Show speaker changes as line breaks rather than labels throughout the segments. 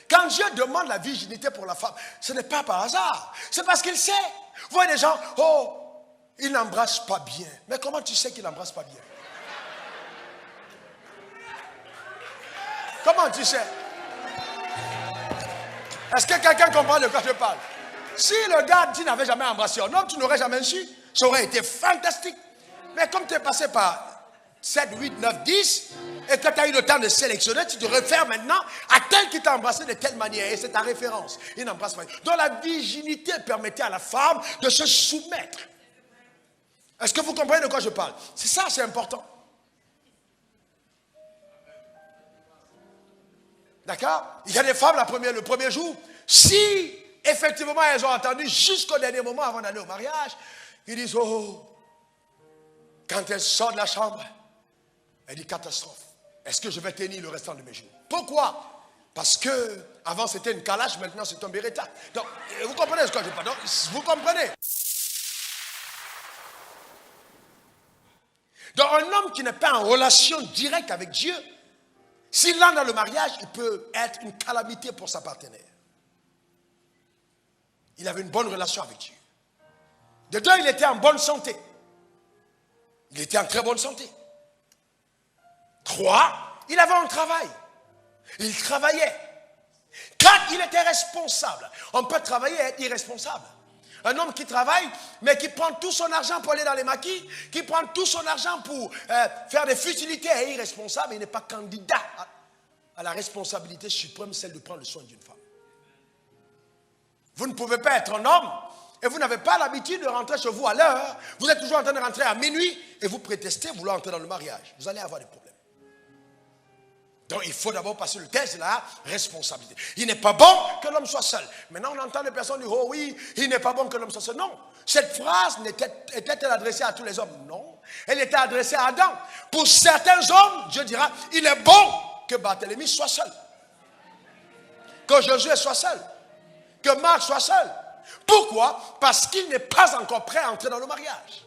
Quand Dieu demande la virginité pour la femme, ce n'est pas par hasard. C'est parce qu'il sait. Vous voyez des gens, oh, il n'embrasse pas bien. Mais comment tu sais qu'il n'embrasse pas bien? Comment tu sais? Est-ce que quelqu'un comprend de quoi je parle? Si le gars, tu n'avais jamais embrassé un homme, tu n'aurais jamais su. Ça aurait été fantastique. Mais comme tu es passé par 7, 8, 9, 10, et que tu as eu le temps de sélectionner, tu te réfères maintenant à tel qui t'a embrassé de telle manière. Et c'est ta référence. Il n'embrasse pas. Donc la virginité permettait à la femme de se soumettre. Est-ce que vous comprenez de quoi je parle? C'est ça, c'est important. D'accord? Il y a des femmes le premier jour, si effectivement elles ont entendu jusqu'au dernier moment avant d'aller au mariage, ils disent, oh, quand elles sortent de la chambre, elle dit catastrophe. Est-ce que je vais tenir le restant de mes jours? Pourquoi? Parce que avant c'était une calache, maintenant c'est un Beretta. Donc, vous comprenez ce que je parle? Donc, vous comprenez? Donc, un homme qui n'est pas en relation directe avec Dieu, s'il entre dans le mariage, il peut être une calamité pour sa partenaire. Il avait une bonne relation avec Dieu. De deux, il était en bonne santé. Il était en très bonne santé. 3, il avait un travail. Il travaillait. 4, il était responsable. On peut travailler et être irresponsable. Un homme qui travaille, mais qui prend tout son argent pour aller dans les maquis, qui prend tout son argent pour faire des futilités, est irresponsable. Il n'est pas candidat à la responsabilité suprême, celle de prendre le soin d'une femme. Vous ne pouvez pas être un homme et vous n'avez pas l'habitude de rentrer chez vous à l'heure. Vous êtes toujours en train de rentrer à minuit et vous prétestez vouloir entrer dans le mariage. Vous allez avoir des problèmes. Donc il faut d'abord passer le test de la responsabilité. Il n'est pas bon que l'homme soit seul. Maintenant on entend des personnes dire, oh oui, il n'est pas bon que l'homme soit seul. Non, cette phrase était-elle adressée à tous les hommes? Non, elle était adressée à Adam. Pour certains hommes, Dieu dira, il est bon que Barthélemy soit seul. Que Josué soit seul. Que Marc soit seul. Pourquoi? Parce qu'il n'est pas encore prêt à entrer dans le mariage.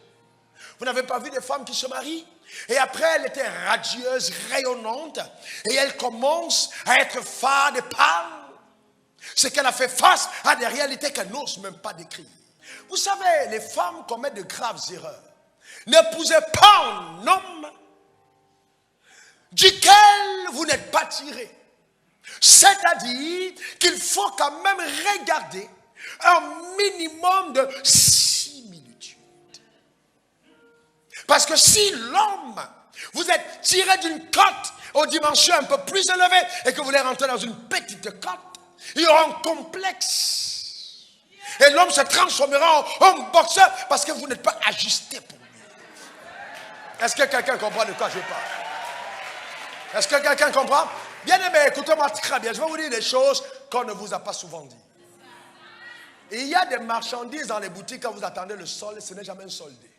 Vous n'avez pas vu des femmes qui se marient? Et après, elle était radieuse, rayonnante. Et elle commence à être fade et pâle. C'est qu'elle a fait face à des réalités qu'elle n'ose même pas décrire. Vous savez, les femmes commettent de graves erreurs. N'épousez pas un homme duquel vous n'êtes pas tiré. C'est-à-dire qu'il faut quand même regarder un minimum de similitude. Parce que si l'homme, vous êtes tiré d'une côte aux dimensions un peu plus élevées et que vous voulez rentrer dans une petite côte, il y aura un complexe. Et l'homme se transformera en boxeur parce que vous n'êtes pas ajusté pour lui. Est-ce que quelqu'un comprend de quoi je parle? Est-ce que quelqu'un comprend? Bien aimé, écoutez-moi très bien. Je vais vous dire des choses qu'on ne vous a pas souvent dit. Il y a des marchandises dans les boutiques, quand vous attendez le solde, ce n'est jamais un soldé.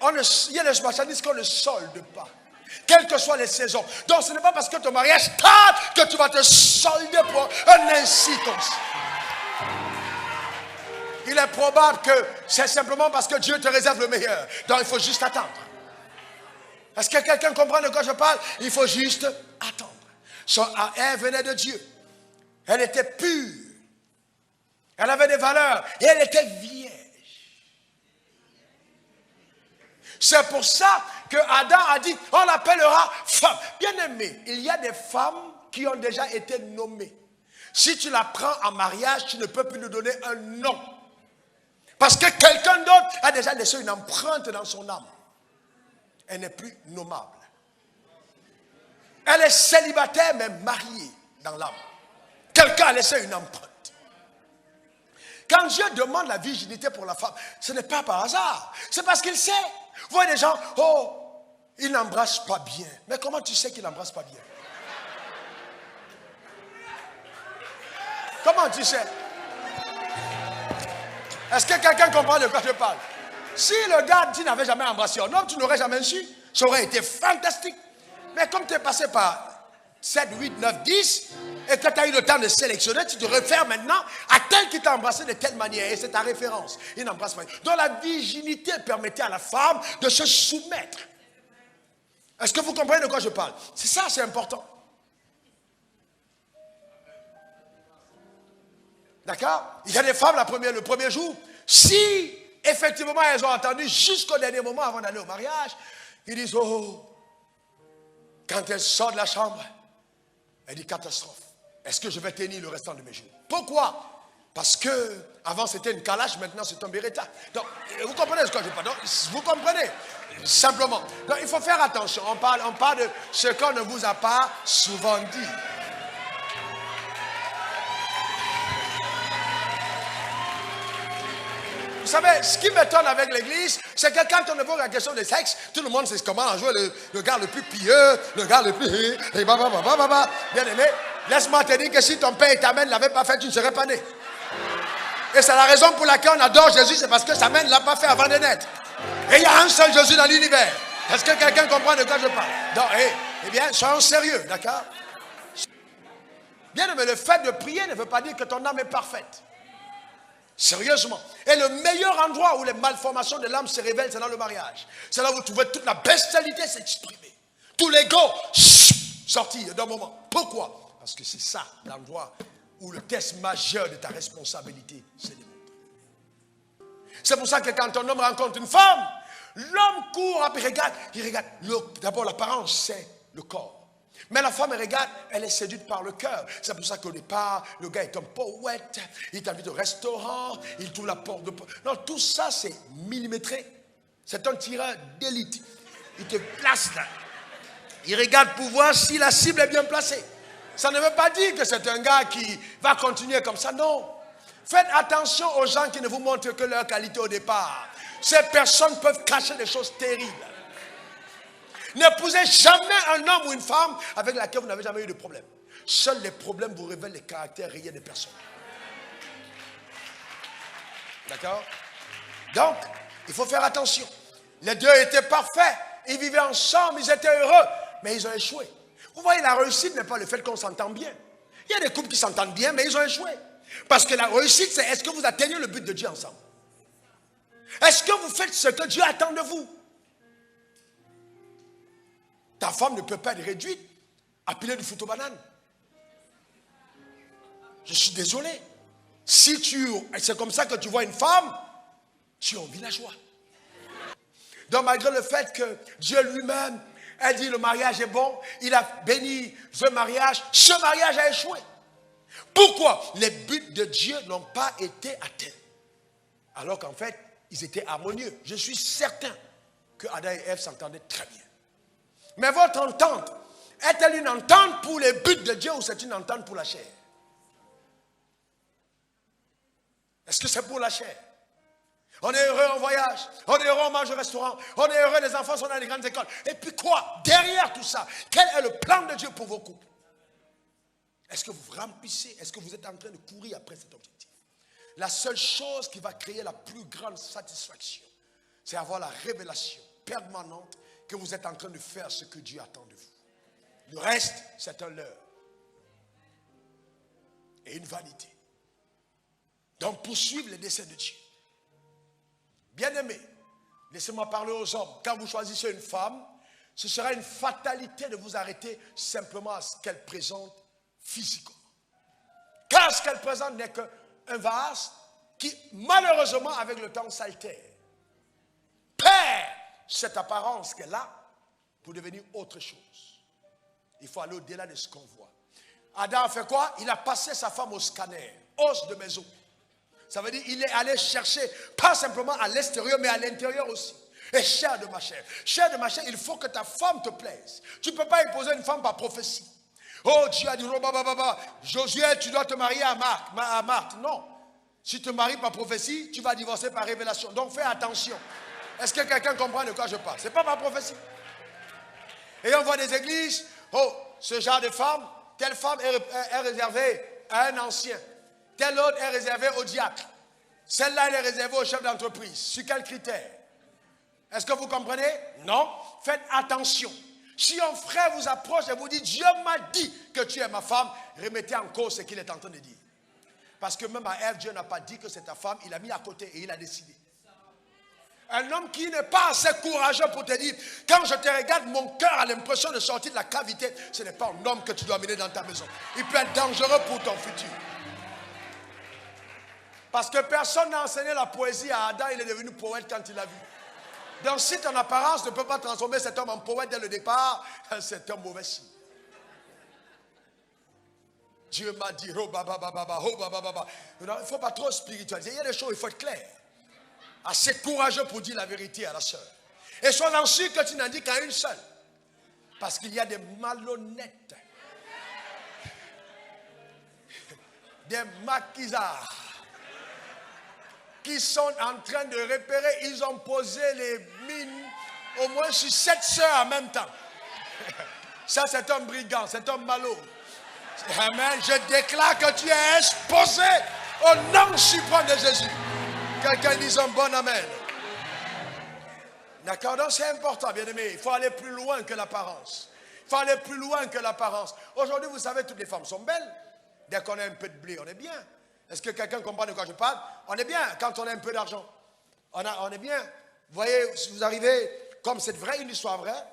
Il y a des marchandises qu'on ne solde pas, quelles que soient les saisons. Donc ce n'est pas parce que ton mariage tarde que tu vas te solder pour un ainsi comme ça. Il est probable que c'est simplement parce que Dieu te réserve le meilleur. Donc il faut juste attendre. Est-ce que quelqu'un comprend de quoi je parle? Il faut juste attendre. Elle venait de Dieu. Elle était pure. Elle avait des valeurs. Et elle était vierge. C'est pour ça que Adam a dit, on l'appellera femme. Bien aimé, il y a des femmes qui ont déjà été nommées. Si tu la prends en mariage, tu ne peux plus lui donner un nom. Parce que quelqu'un d'autre a déjà laissé une empreinte dans son âme. Elle n'est plus nommable. Elle est célibataire mais mariée dans l'âme. Quelqu'un a laissé une empreinte. Quand Dieu demande la virginité pour la femme, ce n'est pas par hasard. C'est parce qu'il sait. Vous voyez des gens, oh, il n'embrasse pas bien. Mais comment tu sais qu'il n'embrasse pas bien? Comment tu sais? Est-ce que quelqu'un comprend de quoi je parle? Si le gars, tu n'avais jamais embrassé un homme, tu n'aurais jamais su. Ça aurait été fantastique. Mais comme tu es passé par 7, 8, 9, 10, et que tu as eu le temps de sélectionner, tu te réfères maintenant à tel qui t'a embrassé de telle manière. Et c'est ta référence. Il n'embrasse pas. Donc la virginité permettait à la femme de se soumettre. Est-ce que vous comprenez de quoi je parle? C'est ça, c'est important. D'accord? Il y a des femmes le premier jour, si effectivement elles ont attendu jusqu'au dernier moment avant d'aller au mariage, ils disent, oh, quand elle sort de la chambre, elle dit catastrophe. Est-ce que je vais tenir le restant de mes jours? Pourquoi? Parce que avant c'était une calache, maintenant c'est un Beretta. Donc, vous comprenez ce que je parle? Donc, vous comprenez? Simplement. Donc, il faut faire attention. On parle de ce qu'on ne vous a pas souvent dit. Vous savez, ce qui m'étonne avec l'église, c'est que quand on évoque la question de sexe, tout le monde sait comment jouer le gars le plus pieux, le gars le plus... Bien aimé, laisse-moi te dire que si ton père et ta mère ne l'avaient pas fait, tu ne serais pas né. Et c'est la raison pour laquelle on adore Jésus, c'est parce que sa mère ne l'a pas fait avant de naître. Et il y a un seul Jésus dans l'univers. Est-ce que quelqu'un comprend de quoi je parle? Donc, eh bien, soyons sérieux, d'accord? Bien aimé, le fait de prier ne veut pas dire que ton âme est parfaite. Sérieusement. Et le meilleur endroit où les malformations de l'âme se révèlent, c'est dans le mariage. C'est là où vous trouvez toute la bestialité s'exprimer. Tout l'ego sortir d'un moment. Pourquoi? Parce que c'est ça l'endroit où le test majeur de ta responsabilité se démontre. C'est pour ça que quand un homme rencontre une femme, l'homme court, il regarde. D'abord l'apparence, c'est le corps. Mais la femme, elle regarde, elle est séduite par le cœur. C'est pour ça qu'au départ, le gars est un poète, il t'invite au restaurant, il trouve la porte de... Non, tout ça, c'est millimétré. C'est un tireur d'élite. Il te place là. Il regarde pour voir si la cible est bien placée. Ça ne veut pas dire que c'est un gars qui va continuer comme ça, non. Faites attention aux gens qui ne vous montrent que leur qualité au départ. Ces personnes peuvent cacher des choses terribles. N'épousez jamais un homme ou une femme avec laquelle vous n'avez jamais eu de problème. Seuls les problèmes vous révèlent les caractères réels des personnes. D'accord? Donc, il faut faire attention. Les deux étaient parfaits. Ils vivaient ensemble, ils étaient heureux. Mais ils ont échoué. Vous voyez, la réussite n'est pas le fait qu'on s'entend bien. Il y a des couples qui s'entendent bien, mais ils ont échoué. Parce que la réussite, c'est est-ce que vous atteignez le but de Dieu ensemble? Est-ce que vous faites ce que Dieu attend de vous? Ta femme ne peut pas être réduite à piler du fruit aux bananes. Je suis désolé. Si c'est comme ça que tu vois une femme, tu en vis la joie. Donc malgré le fait que Dieu lui-même a dit le mariage est bon, il a béni ce mariage a échoué. Pourquoi? Les buts de Dieu n'ont pas été atteints. Alors qu'en fait, ils étaient harmonieux. Je suis certain que Adam et Ève s'entendaient très bien. Mais votre entente, est-elle une entente pour les buts de Dieu ou c'est une entente pour la chair? Est-ce que c'est pour la chair? On est heureux en voyage, on est heureux en mange au restaurant, on est heureux, les enfants sont dans les grandes écoles. Et puis quoi? Derrière tout ça, quel est le plan de Dieu pour vos couples? Est-ce que vous remplissez, est-ce que vous êtes en train de courir après cet objectif? La seule chose qui va créer la plus grande satisfaction, c'est avoir la révélation permanente que vous êtes en train de faire ce que Dieu attend de vous. Le reste, c'est un leurre. Et une vanité. Donc, poursuivre les desseins de Dieu. Bien-aimés, laissez-moi parler aux hommes. Quand vous choisissez une femme, ce sera une fatalité de vous arrêter simplement à ce qu'elle présente physiquement. Car ce qu'elle présente n'est qu'un vase qui, malheureusement, avec le temps, s'altère. Perd cette apparence qu'elle a pour devenir autre chose. Il faut aller au-delà de ce qu'on voit. Adam a fait quoi? Il a passé sa femme au scanner, os de mes os. Ça veut dire qu'il est allé chercher, pas simplement à l'extérieur, mais à l'intérieur aussi. Et chair de ma chair, il faut que ta femme te plaise. Tu ne peux pas imposer une femme par prophétie. Oh, Dieu a dit, Josué, tu dois te marier à Marthe. Non. Si tu te maries par prophétie, tu vas divorcer par révélation. Donc fais attention. Est-ce que quelqu'un comprend de quoi je parle? Ce n'est pas ma prophétie. Et on voit des églises, oh, ce genre de femme, telle femme est réservée à un ancien. Telle autre est réservée au diacre. Celle-là, elle est réservée au chef d'entreprise. Sur quels critères? Est-ce que vous comprenez? Non. Faites attention. Si un frère vous approche et vous dit, Dieu m'a dit que tu es ma femme, remettez en cause ce qu'il est en train de dire. Parce que même à Ève, Dieu n'a pas dit que c'est ta femme, il a mis à côté et il a décidé. Un homme qui n'est pas assez courageux pour te dire, quand je te regarde, mon cœur a l'impression de sortir de la cavité, ce n'est pas un homme que tu dois amener dans ta maison. Il peut être dangereux pour ton futur. Parce que personne n'a enseigné la poésie à Adam, il est devenu poète quand il a vu. Donc si ton apparence ne peut pas transformer cet homme en poète dès le départ, c'est un mauvais signe. Dieu m'a dit, oh, bah, bah, bah, bah, oh, bah, bah, bah. Il ne faut pas trop spiritualiser. Il y a des choses, il faut être clair. Assez courageux pour dire la vérité à la sœur. Et sois-en sûr que tu n'en dis qu'à une seule. Parce qu'il y a des malhonnêtes. Des maquisards. Qui sont en train de repérer. Ils ont posé les mines au moins sur 7 sœurs en même temps. Ça, c'est un brigand, c'est un malot. Amen. Je déclare que tu es exposé au nom suprême de Jésus. Quelqu'un dise un bon amen. D'accord? Donc c'est important, bien aimé. Il faut aller plus loin que l'apparence. Il faut aller plus loin que l'apparence. Aujourd'hui, vous savez, toutes les femmes sont belles. Dès qu'on a un peu de blé, on est bien. Est-ce que quelqu'un comprend de quoi je parle? On est bien quand on a un peu d'argent. On est bien. Vous voyez, si vous arrivez, comme c'est vrai, une histoire vraie,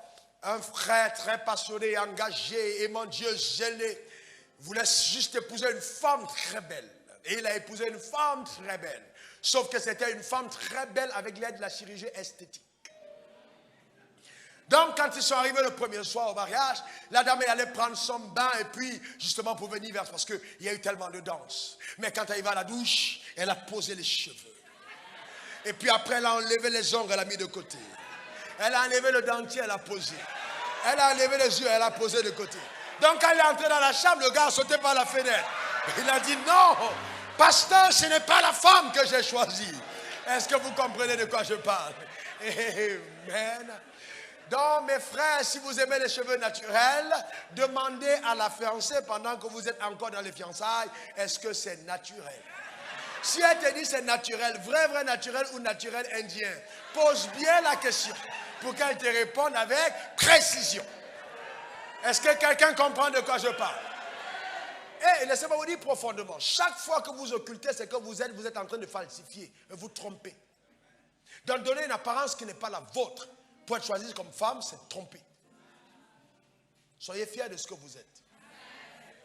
un frère très passionné, engagé, aimant Dieu, zélé, voulait juste épouser une femme très belle. Et il a épousé une femme très belle. Sauf que c'était une femme très belle avec l'aide de la chirurgie esthétique. Donc, quand ils sont arrivés le premier soir au mariage, la dame elle allait prendre son bain et puis, justement, pour venir vers, parce qu'il y a eu tellement de danse. Mais quand elle va à la douche, elle a posé les cheveux. Et puis après, elle a enlevé les ongles, elle a mis de côté. Elle a enlevé le dentier, elle a posé. Elle a enlevé les yeux, elle a posé de côté. Donc, quand elle est entrée dans la chambre, le gars a sauté par la fenêtre. Il a dit, non, pasteur, ce n'est pas la femme que j'ai choisie. Est-ce que vous comprenez de quoi je parle? Amen. Donc, mes frères, si vous aimez les cheveux naturels, demandez à la fiancée pendant que vous êtes encore dans les fiançailles, est-ce que c'est naturel? Si elle te dit c'est naturel, vrai naturel ou naturel indien, pose bien la question pour qu'elle te réponde avec précision. Est-ce que quelqu'un comprend de quoi je parle? Et laissez-moi vous dire profondément, chaque fois que vous occultez ce que vous êtes en train de falsifier, vous trompez. Donc donner une apparence qui n'est pas la vôtre pour être choisi comme femme, c'est tromper. Soyez fiers de ce que vous êtes.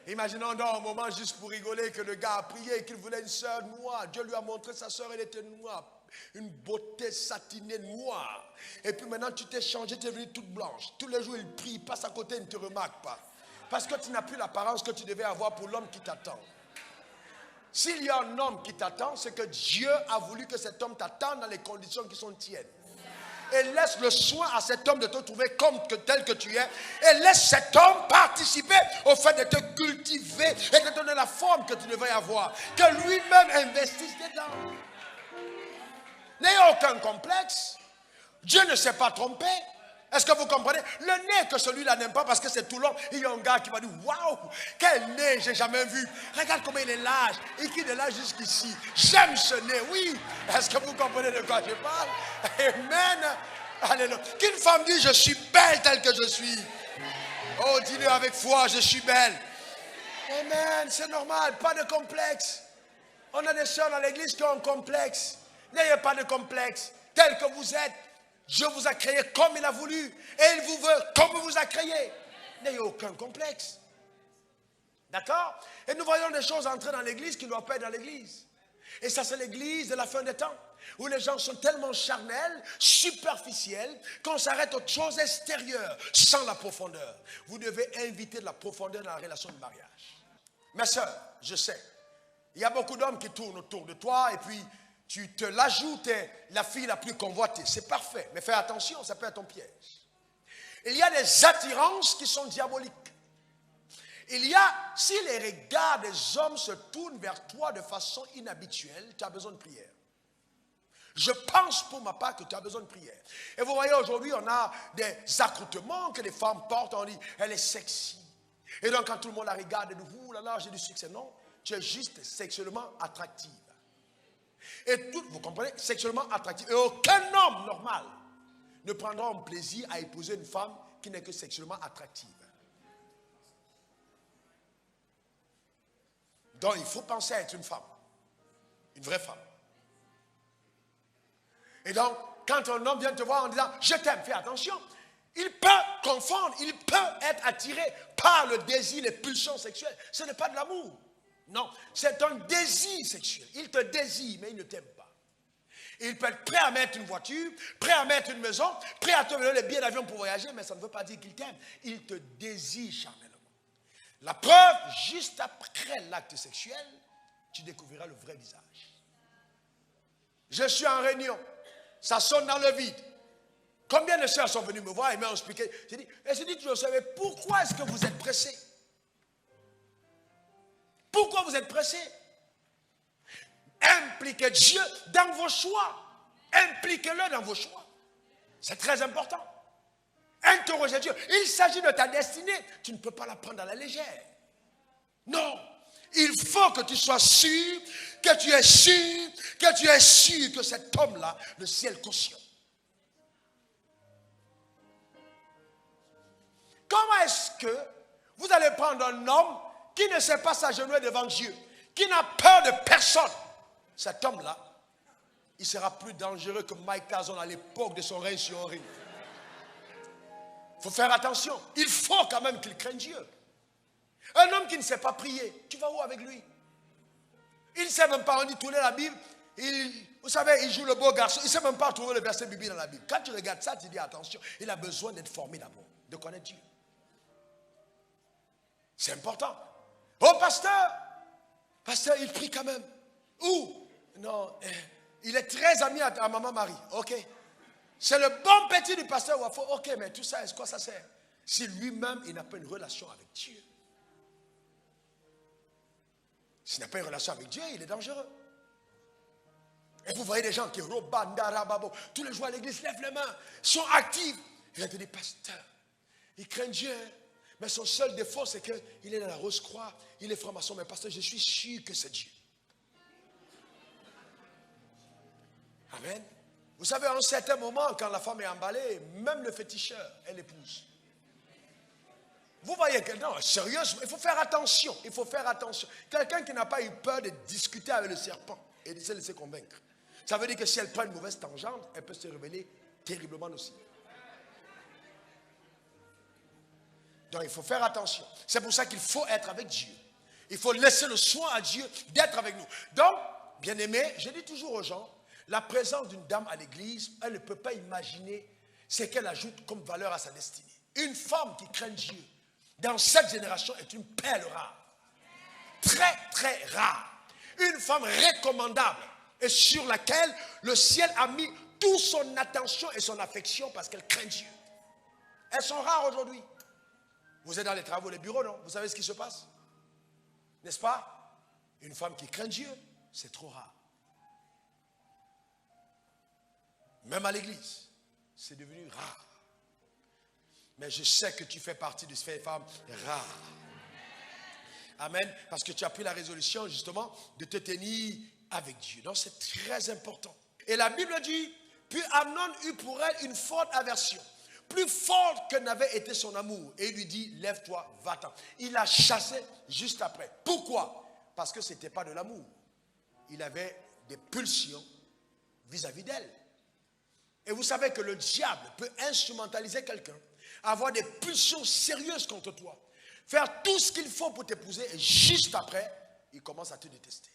Imaginons donc un moment juste pour rigoler que le gars a prié et qu'il voulait une sœur noire. Dieu lui a montré sa sœur, elle était noire. Une beauté satinée noire. Et puis maintenant tu t'es changé, tu es devenue toute blanche. Tous les jours il prie, il passe à côté, il ne te remarque pas. Parce que tu n'as plus l'apparence que tu devais avoir pour l'homme qui t'attend. S'il y a un homme qui t'attend, c'est que Dieu a voulu que cet homme t'attende dans les conditions qui sont tiennes. Et laisse le soin à cet homme de te trouver tel que tu es. Et laisse cet homme participer au fait de te cultiver et de te donner la forme que tu devrais avoir. Que lui-même investisse dedans. N'ayez aucun complexe. Dieu ne s'est pas trompé. Est-ce que vous comprenez? Le nez que celui-là n'aime pas parce que c'est tout long. Il y a un gars qui va dire, waouh, quel nez j'ai jamais vu. Regarde comment il est large. Et qu'il est là jusqu'ici. J'aime ce nez, oui. Est-ce que vous comprenez de quoi je parle? Amen. Alléluia. Qu'une femme dit, je suis belle telle que je suis. Oh, dis-le avec foi, je suis belle. Amen, c'est normal, pas de complexe. On a des sœurs dans l'église qui ont un complexe. N'ayez pas de complexe. Tel que vous êtes. Dieu vous a créé comme il a voulu. Et il vous veut comme il vous a créé. N'ayez aucun complexe. D'accord? Et nous voyons des choses entrer dans l'église qui ne doivent pas être dans l'église. Et ça, c'est l'église de la fin des temps. Où les gens sont tellement charnels, superficiels, qu'on s'arrête aux choses extérieures, sans la profondeur. Vous devez inviter de la profondeur dans la relation de mariage. Mes sœurs, je sais, il y a beaucoup d'hommes qui tournent autour de toi et puis tu te l'ajoutes, la fille la plus convoitée. C'est parfait, mais fais attention, ça peut être un piège. Il y a des attirances qui sont diaboliques. Si les regards des hommes se tournent vers toi de façon inhabituelle, tu as besoin de prière. Je pense pour ma part que tu as besoin de prière. Et vous voyez, aujourd'hui, on a des accoutrements que les femmes portent. On dit, elle est sexy. Et donc, quand tout le monde la regarde, elle dit, ouh là là, j'ai du succès. Non, tu es juste sexuellement attractive. Et tout, vous comprenez, sexuellement attractive. Et aucun homme normal ne prendra un plaisir à épouser une femme qui n'est que sexuellement attractive. Donc, il faut penser à être une femme. Une vraie femme. Et donc, quand un homme vient te voir en disant « Je t'aime », fais attention. Il peut confondre, il peut être attiré par le désir, les pulsions sexuelles. Ce n'est pas de l'amour. Non, c'est un désir sexuel. Il te désire, mais il ne t'aime pas. Il peut être prêt à mettre une voiture, prêt à mettre une maison, prêt à te donner les billets d'avion pour voyager, mais ça ne veut pas dire qu'il t'aime. Il te désire charnellement. La preuve, juste après l'acte sexuel, tu découvriras le vrai visage. Je suis en réunion, ça sonne dans le vide. Combien de sœurs sont venues me voir et m'ont expliqué. J'ai dit, tu savais, pourquoi est-ce que vous êtes pressés? Pourquoi vous êtes pressés? Impliquez Dieu dans vos choix. Impliquez-le dans vos choix. C'est très important. Interrogez Dieu. Il s'agit de ta destinée. Tu ne peux pas la prendre à la légère. Non. Il faut que tu sois sûr, que tu es sûr que cet homme-là, le ciel cautionne. Comment est-ce que vous allez prendre un homme qui ne sait pas s'agenouiller devant Dieu, qui n'a peur de personne? Cet homme-là, il sera plus dangereux que Mike Tyson à l'époque de son règne sur un ring. Il faut faire attention. Il faut quand même qu'il craigne Dieu. Un homme qui ne sait pas prier, tu vas où avec lui? Il ne sait même pas, on dit tourner la Bible. Vous savez, il joue le beau garçon. Il ne sait même pas trouver le verset biblique dans la Bible. Quand tu regardes ça, tu dis attention. Il a besoin d'être formé d'abord, de connaître Dieu. C'est important. Oh, pasteur, il prie quand même. Où? Non, il est très ami à maman Marie. Ok. C'est le bon petit du pasteur Wafo. Ok, mais tout ça, est-ce que ça sert? Si lui-même, il n'a pas une relation avec Dieu. S'il n'a pas une relation avec Dieu, il est dangereux. Et vous voyez des gens qui tous les jours à l'église lèvent les mains, sont actifs. Il va te dire, pasteur, il craint Dieu. Mais son seul défaut, c'est qu'il est dans la Rose-Croix, il est franc-maçon. Mais pasteur, je suis sûr que c'est Dieu. Amen. Vous savez, à un certain moment, quand la femme est emballée, même le féticheur, elle épouse. Vous voyez que, non, sérieusement, il faut faire attention. Il faut faire attention. Quelqu'un qui n'a pas eu peur de discuter avec le serpent et de se laisser convaincre. Ça veut dire que si elle prend une mauvaise tangente, elle peut se révéler terriblement aussi. Donc il faut faire attention. C'est pour ça qu'il faut être avec Dieu. Il faut laisser le soin à Dieu d'être avec nous. Donc, bien aimé, je dis toujours aux gens, la présence d'une dame à l'église, elle ne peut pas imaginer ce qu'elle ajoute comme valeur à sa destinée. Une femme qui craint Dieu, dans cette génération, est une perle rare. Très, très rare. Une femme recommandable et sur laquelle le ciel a mis toute son attention et son affection parce qu'elle craint Dieu. Elles sont rares aujourd'hui. Vous êtes dans les travaux, les bureaux, non? Vous savez ce qui se passe? N'est-ce pas? Une femme qui craint Dieu, c'est trop rare. Même à l'église, c'est devenu rare. Mais je sais que tu fais partie de ces femmes rares. Amen. Parce que tu as pris la résolution justement de te tenir avec Dieu. Donc c'est très important. Et la Bible dit, puis Amnon eut pour elle une forte aversion, plus forte que n'avait été son amour. Et il lui dit, lève-toi, va-t'en. Il l'a chassée juste après. Pourquoi? Parce que ce n'était pas de l'amour. Il avait des pulsions vis-à-vis d'elle. Et vous savez que le diable peut instrumentaliser quelqu'un, avoir des pulsions sérieuses contre toi, faire tout ce qu'il faut pour t'épouser, et juste après, il commence à te détester.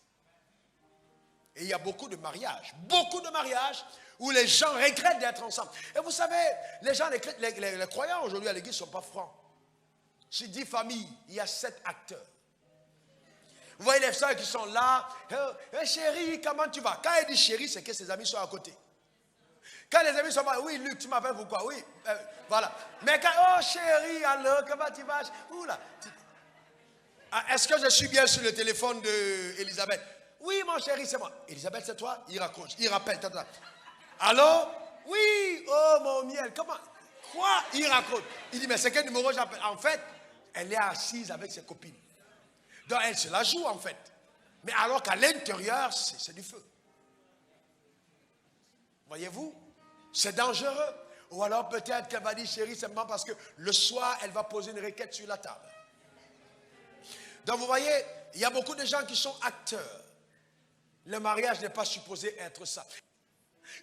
Et il y a beaucoup de mariages où les gens regrettent d'être ensemble. Et vous savez, les gens, les croyants aujourd'hui à l'église ne sont pas francs. Je dis famille, il y a 7 acteurs. Vous voyez les sœurs qui sont là, chérie, comment tu vas? Quand elle dit chérie, c'est que ses amis sont à côté. Quand les amis sont là, oui, Luc, tu m'appelles pourquoi? Oui, voilà. Mais quand, oh chérie, alors, comment tu vas? Oula. Est-ce que je suis bien sur le téléphone d'Elisabeth? Oui, mon chéri, c'est moi. Elisabeth, c'est toi? Il raccroche, il rappelle. Allô? Oui, oh mon miel, comment? Quoi? Il raccroche. Il dit, mais c'est quel numéro j'appelle? En fait, elle est assise avec ses copines. Donc, elle se la joue, en fait. Mais alors qu'à l'intérieur, c'est du feu. Voyez-vous? C'est dangereux. Ou alors peut-être qu'elle va dire, chérie, simplement parce que le soir, elle va poser une requête sur la table. Donc vous voyez, il y a beaucoup de gens qui sont acteurs. Le mariage n'est pas supposé être ça.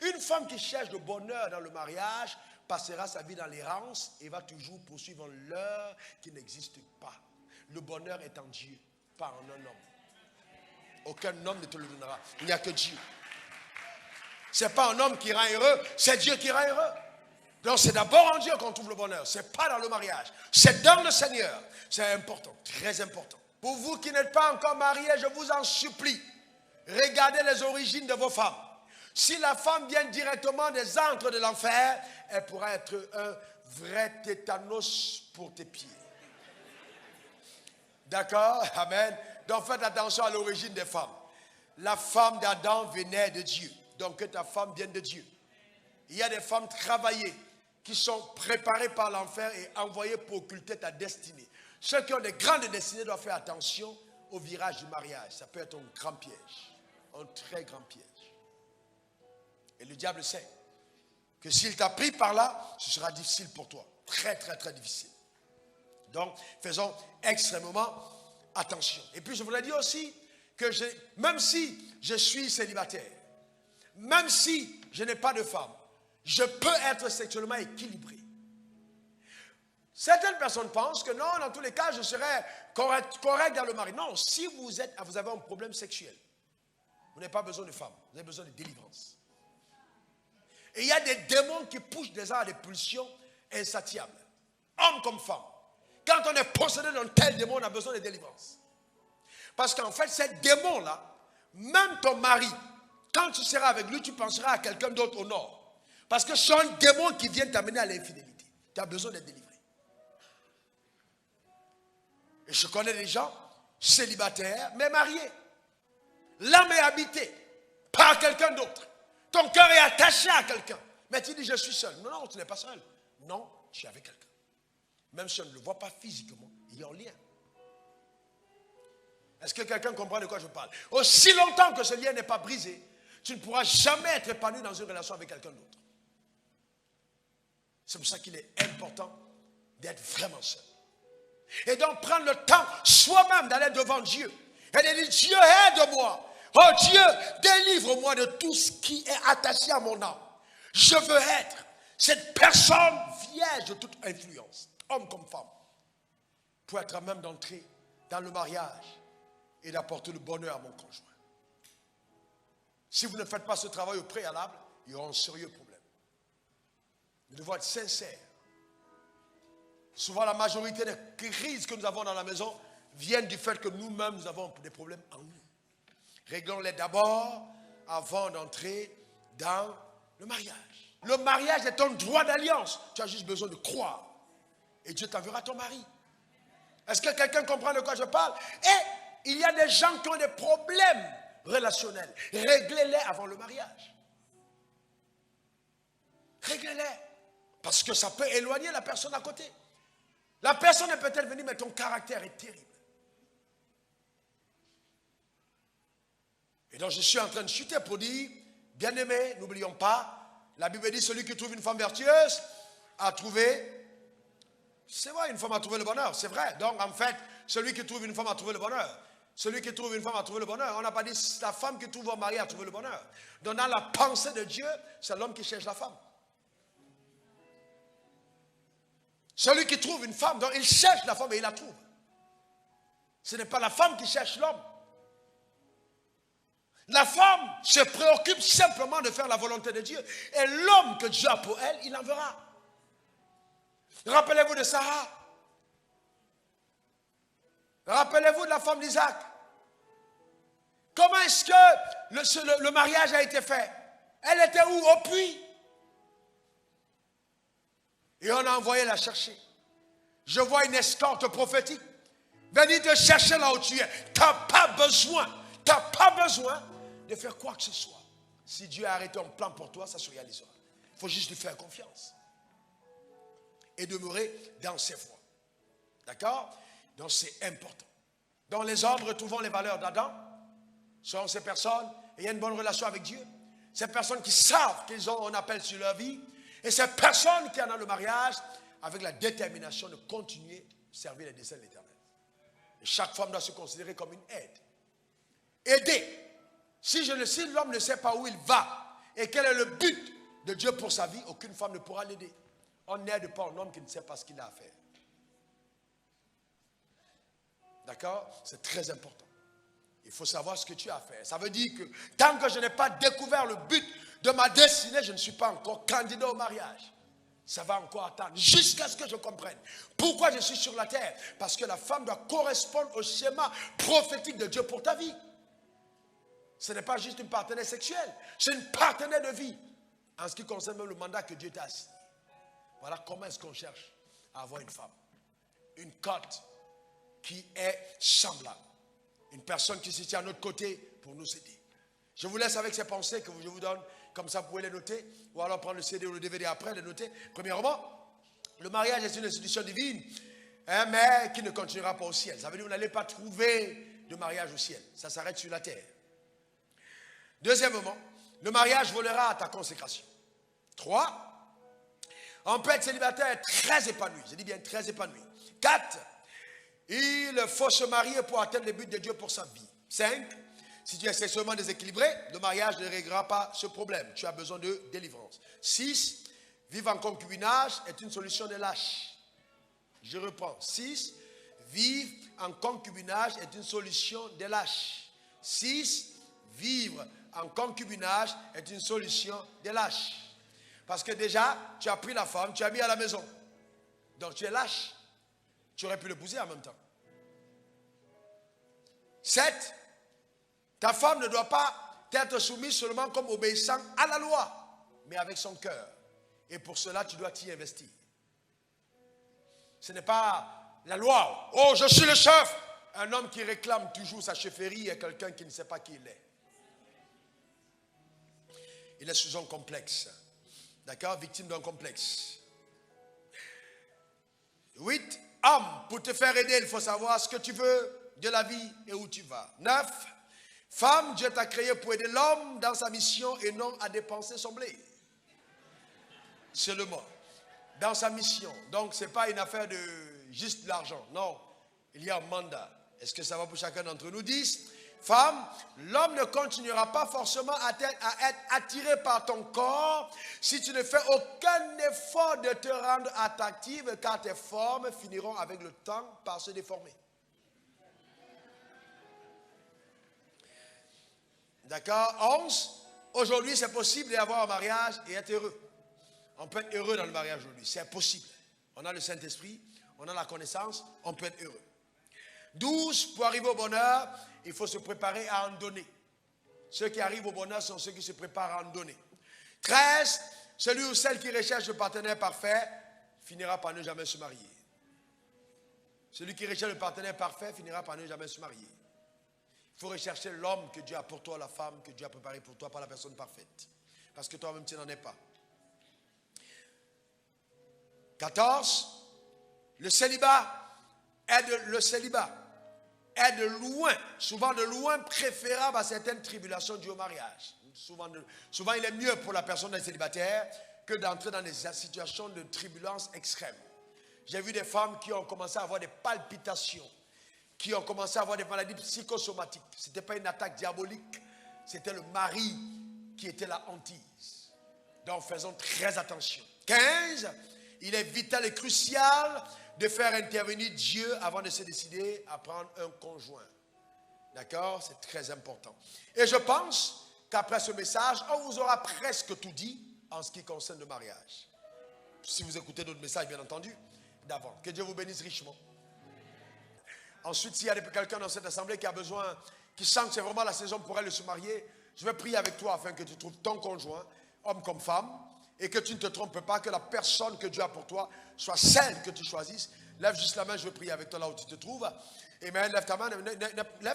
Une femme qui cherche le bonheur dans le mariage passera sa vie dans l'errance et va toujours poursuivre l'heure qui n'existe pas. Le bonheur est en Dieu, pas en un homme. Aucun homme ne te le donnera. Il n'y a que Dieu. Ce n'est pas un homme qui rend heureux, c'est Dieu qui rend heureux. Donc c'est d'abord en Dieu qu'on trouve le bonheur. Ce n'est pas dans le mariage. C'est dans le Seigneur. C'est important, très important. Pour vous qui n'êtes pas encore mariés, je vous en supplie, regardez les origines de vos femmes. Si la femme vient directement des antres de l'enfer, elle pourra être un vrai tétanos pour tes pieds. D'accord? Amen. Donc faites attention à l'origine des femmes. La femme d'Adam venait de Dieu. Donc que ta femme vienne de Dieu. Il y a des femmes travaillées qui sont préparées par l'enfer et envoyées pour occulter ta destinée. Ceux qui ont des grandes destinées doivent faire attention au virage du mariage. Ça peut être un grand piège. Un très grand piège. Et le diable sait que s'il t'a pris par là, ce sera difficile pour toi. Très, très, très difficile. Donc, faisons extrêmement attention. Et puis, je voudrais dire aussi que même si je suis célibataire, même si je n'ai pas de femme, je peux être sexuellement équilibré. Certaines personnes pensent que non, dans tous les cas, je serai correct dans le mari. Non, si vous avez un problème sexuel, vous n'avez pas besoin de femme, vous avez besoin de délivrance. Et il y a des démons qui poussent des gens à des pulsions insatiables, hommes comme femmes. Quand on est possédé d'un tel démon, on a besoin de délivrance. Parce qu'en fait, ces démons-là, même ton mari, quand tu seras avec lui, tu penseras à quelqu'un d'autre au nord. Parce que c'est un démon qui vient t'amener à l'infidélité. Tu as besoin d'être délivré. Et je connais des gens célibataires, mais mariés. L'âme est habitée par quelqu'un d'autre. Ton cœur est attaché à quelqu'un. Mais tu dis, je suis seul. Non, non, tu n'es pas seul. Non, tu es avec quelqu'un. Même si on ne le voit pas physiquement, il y a un lien. Est-ce que quelqu'un comprend de quoi je parle? Aussi longtemps que ce lien n'est pas brisé, tu ne pourras jamais être épanoui dans une relation avec quelqu'un d'autre. C'est pour ça qu'il est important d'être vraiment seul. Et donc prendre le temps soi-même d'aller devant Dieu et de dire, Dieu, aide-moi. Oh Dieu, délivre-moi de tout ce qui est attaché à mon âme. Je veux être cette personne vierge de toute influence, homme comme femme, pour être à même d'entrer dans le mariage et d'apporter le bonheur à mon conjoint. Si vous ne faites pas ce travail au préalable, il y aura un sérieux problème. Nous devons être sincères. Souvent, la majorité des crises que nous avons dans la maison viennent du fait que nous-mêmes, nous avons des problèmes en nous. Réglons-les d'abord avant d'entrer dans le mariage. Le mariage est un droit d'alliance. Tu as juste besoin de croire. Et Dieu t'enverra ton mari. Est-ce que quelqu'un comprend de quoi je parle? Et il y a des gens qui ont des problèmes relationnels. Réglez-les avant le mariage. Réglez-les. Parce que ça peut éloigner la personne à côté. La personne est peut-être venue, mais ton caractère est terrible. Et donc je suis en train de chuter pour dire, bien-aimé, n'oublions pas, la Bible dit, celui qui trouve une femme vertueuse a trouvé, c'est vrai, une femme a trouvé le bonheur, c'est vrai. Donc en fait, celui qui trouve une femme a trouvé le bonheur. Celui qui trouve une femme a trouvé le bonheur. On n'a pas dit la femme qui trouve un mari a trouvé le bonheur. Donc dans la pensée de Dieu, c'est l'homme qui cherche la femme. Celui qui trouve une femme, donc il cherche la femme et il la trouve. Ce n'est pas la femme qui cherche l'homme. La femme se préoccupe simplement de faire la volonté de Dieu. Et l'homme que Dieu a pour elle, il en verra. Rappelez-vous de Sarah. Rappelez-vous de la femme d'Isaac. Comment est-ce que le mariage a été fait? Elle était où? Au puits. Et on a envoyé la chercher. Je vois une escorte prophétique venir te chercher là où tu es. Tu n'as pas besoin de faire quoi que ce soit. Si Dieu a arrêté un plan pour toi, ça se réalisera. Il faut juste lui faire confiance. Et demeurer dans ses voies. D'accord? Donc c'est important. Dans les hommes, retrouvons les valeurs d'Adam. Ce sont ces personnes ayant une bonne relation avec Dieu. Ces personnes qui savent qu'ils ont un appel sur leur vie. Et ces personnes qui ont dans le mariage avec la détermination de continuer à servir les desseins de l'Éternel. Et chaque femme doit se considérer comme une aide. Aider. Si l'homme ne sait pas où il va et quel est le but de Dieu pour sa vie, aucune femme ne pourra l'aider. On n'aide pas un homme qui ne sait pas ce qu'il a à faire. D'accord? C'est très important. Il faut savoir ce que tu as fait. Ça veut dire que tant que je n'ai pas découvert le but de ma destinée, je ne suis pas encore candidat au mariage. Ça va encore attendre jusqu'à ce que je comprenne pourquoi je suis sur la terre. Parce que la femme doit correspondre au schéma prophétique de Dieu pour ta vie. Ce n'est pas juste une partenaire sexuelle, c'est une partenaire de vie. En ce qui concerne même le mandat que Dieu t'a assigné. Voilà comment est-ce qu'on cherche à avoir une femme. Une cote qui est semblable. Une personne qui se tient à notre côté pour nous aider. Je vous laisse avec ces pensées que je vous donne. Comme ça, vous pouvez les noter. Ou alors prendre le CD ou le DVD après, les noter. Premièrement, le mariage est une institution divine, hein, mais qui ne continuera pas au ciel. Ça veut dire que vous n'allez pas trouver de mariage au ciel. Ça s'arrête sur la terre. Deuxièmement, le mariage volera à ta consécration. 3, on peut être célibataire très épanoui. Je dis bien très épanoui. 4, il faut se marier pour atteindre les buts de Dieu pour sa vie. 5, si tu es sexuellement déséquilibré, le mariage ne réglera pas ce problème. Tu as besoin de délivrance. 6, vivre en concubinage est une solution de lâche. Je reprends. 6, vivre en concubinage est une solution de lâche. 6, vivre en concubinage est une solution de lâche. Parce que déjà, tu as pris la femme, tu as mis à la maison. Donc tu es lâche. Tu aurais pu l'épouser en même temps. 7, ta femme ne doit pas être soumise seulement comme obéissant à la loi, mais avec son cœur. Et pour cela, tu dois t'y investir. Ce n'est pas la loi. Oh, je suis le chef. Un homme qui réclame toujours sa chefferie est quelqu'un qui ne sait pas qui il est. Il est sous un complexe. D'accord? Victime d'un complexe. 8, homme, pour te faire aider, il faut savoir ce que tu veux de la vie et où tu vas. 9, femme, Dieu t'a créé pour aider l'homme dans sa mission et non à dépenser son blé. C'est le mot. Dans sa mission. Donc, ce n'est pas une affaire de juste de l'argent. Non, il y a un mandat. Est-ce que ça va pour chacun d'entre nous? 10, femme, l'homme ne continuera pas forcément à être attiré par ton corps si tu ne fais aucun effort de te rendre attractive, car tes formes finiront avec le temps par se déformer. D'accord? 11, aujourd'hui c'est possible d'avoir un mariage et être heureux. On peut être heureux dans le mariage aujourd'hui, c'est possible. On a le Saint-Esprit, on a la connaissance, on peut être heureux. 12, pour arriver au bonheur, il faut se préparer à en donner. Ceux qui arrivent au bonheur sont ceux qui se préparent à en donner. 13, celui ou celle qui recherche le partenaire parfait finira par ne jamais se marier. Celui qui recherche le partenaire parfait finira par ne jamais se marier. Il faut rechercher l'homme que Dieu a pour toi, la femme que Dieu a préparée pour toi, pas la personne parfaite. Parce que toi-même, tu n'en es pas. 14, le célibat est de loin, souvent de loin préférable à certaines tribulations dues au mariage. Souvent, il est mieux pour la personne célibataire que d'entrer dans des situations de turbulence extrême. J'ai vu des femmes qui ont commencé à avoir des palpitations, qui ont commencé à avoir des maladies psychosomatiques. Ce n'était pas une attaque diabolique, c'était le mari qui était la hantise. Donc faisons très attention. 15, il est vital et crucial de faire intervenir Dieu avant de se décider à prendre un conjoint. D'accord? C'est très important. Et je pense qu'après ce message, on vous aura presque tout dit en ce qui concerne le mariage. Si vous écoutez d'autres messages, bien entendu, d'avant. Que Dieu vous bénisse richement. Ensuite, s'il y a quelqu'un dans cette assemblée qui a besoin, qui sent que c'est vraiment la saison pour elle de se marier, je vais prier avec toi afin que tu trouves ton conjoint, homme comme femme, et que tu ne te trompes pas, que la personne que Dieu a pour toi soit celle que tu choisisses. Lève juste la main, je vais prier avec toi là où tu te trouves. Amen. Lève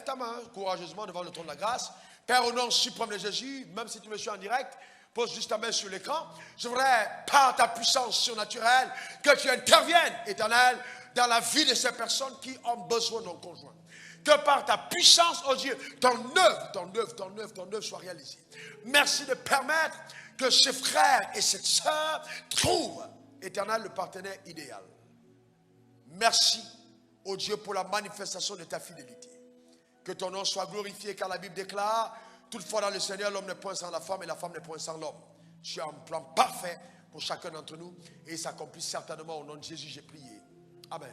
ta main courageusement devant le trône de la grâce. Père, au nom suprême de Jésus, même si tu me suis en direct, pose juste ta main sur l'écran. Je voudrais, par ta puissance surnaturelle, que tu interviennes, Éternel, dans la vie de ces personnes qui ont besoin d'un conjoint. Que par ta puissance, oh Dieu, ton œuvre soit réalisée. Merci de permettre que ces frères et cette sœur trouvent, Éternel, le partenaire idéal. Merci, oh Dieu, pour la manifestation de ta fidélité. Que ton nom soit glorifié, car la Bible déclare, toutefois dans le Seigneur, l'homme n'est point sans la femme et la femme n'est point sans l'homme. Tu as un plan parfait pour chacun d'entre nous et il s'accomplit certainement au nom de Jésus, j'ai prié. Amen.